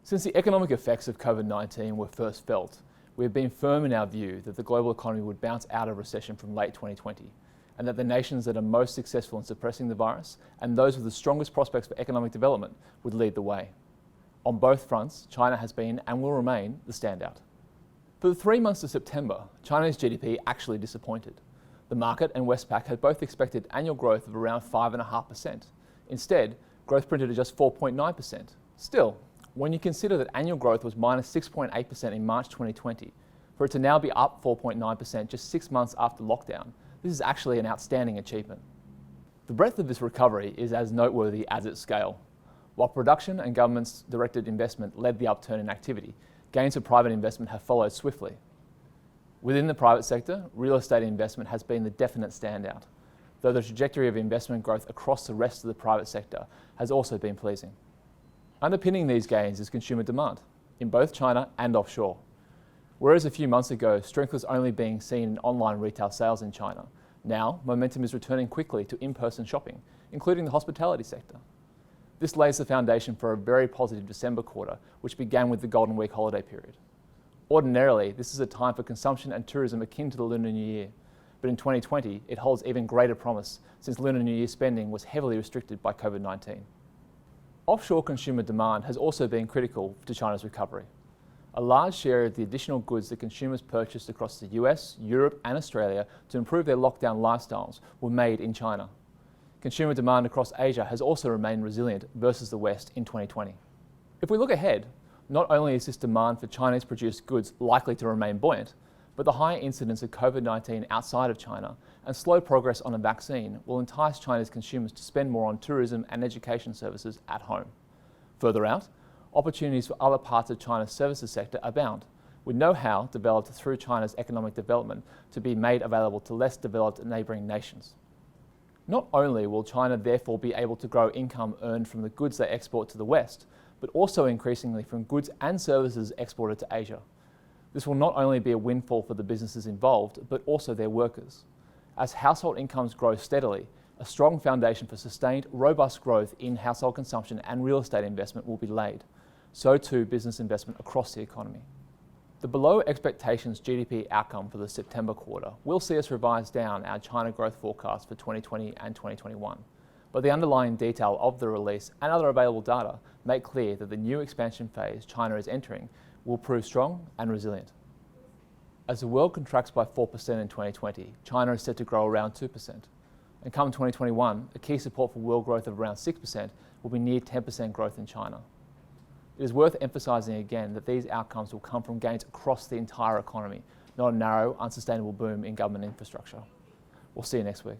Since the economic effects of COVID-19 were first felt, we have been firm in our view that the global economy would bounce out of recession from late 2020, and that the nations that are most successful in suppressing the virus and those with the strongest prospects for economic development would lead the way. On both fronts, China has been and will remain the standout. For the 3 months of September, China's GDP actually disappointed. The market and Westpac had both expected annual growth of around 5.5%. Instead, growth printed at just 4.9%. Still, when you consider that annual growth was minus 6.8% in March 2020, for it to now be up 4.9% just 6 months after lockdown, this is actually an outstanding achievement. The breadth of this recovery is as noteworthy as its scale. While production and government's directed investment led the upturn in activity, gains of private investment have followed swiftly. Within the private sector, real estate investment has been the definite standout, though the trajectory of investment growth across the rest of the private sector has also been pleasing. Underpinning these gains is consumer demand, in both China and offshore. Whereas a few months ago, strength was only being seen in online retail sales in China, now momentum is returning quickly to in-person shopping, including the hospitality sector. This lays the foundation for a very positive December quarter, which began with the Golden Week holiday period. Ordinarily, this is a time for consumption and tourism akin to the Lunar New Year, but in 2020, it holds even greater promise since Lunar New Year spending was heavily restricted by COVID-19. Offshore consumer demand has also been critical to China's recovery. A large share of the additional goods that consumers purchased across the US, Europe and Australia to improve their lockdown lifestyles were made in China. Consumer demand across Asia has also remained resilient versus the West in 2020. If we look ahead, not only is this demand for Chinese-produced goods likely to remain buoyant, but the high incidence of COVID-19 outside of China and slow progress on a vaccine will entice Chinese consumers to spend more on tourism and education services at home. Further out, opportunities for other parts of China's services sector abound, with know-how developed through China's economic development to be made available to less developed neighbouring nations. Not only will China therefore be able to grow income earned from the goods they export to the West, but also increasingly from goods and services exported to Asia. This will not only be a windfall for the businesses involved, but also their workers. As household incomes grow steadily, a strong foundation for sustained, robust growth in household consumption and real estate investment will be laid. So too business investment across the economy. The below expectations GDP outcome for the September quarter will see us revise down our China growth forecast for 2020 and 2021. But the underlying detail of the release and other available data make clear that the new expansion phase China is entering will prove strong and resilient. As the world contracts by 4% in 2020, China is set to grow around 2%. And come 2021, a key support for world growth of around 6% will be near 10% growth in China. It is worth emphasising again that these outcomes will come from gains across the entire economy, not a narrow, unsustainable boom in government infrastructure. We'll see you next week.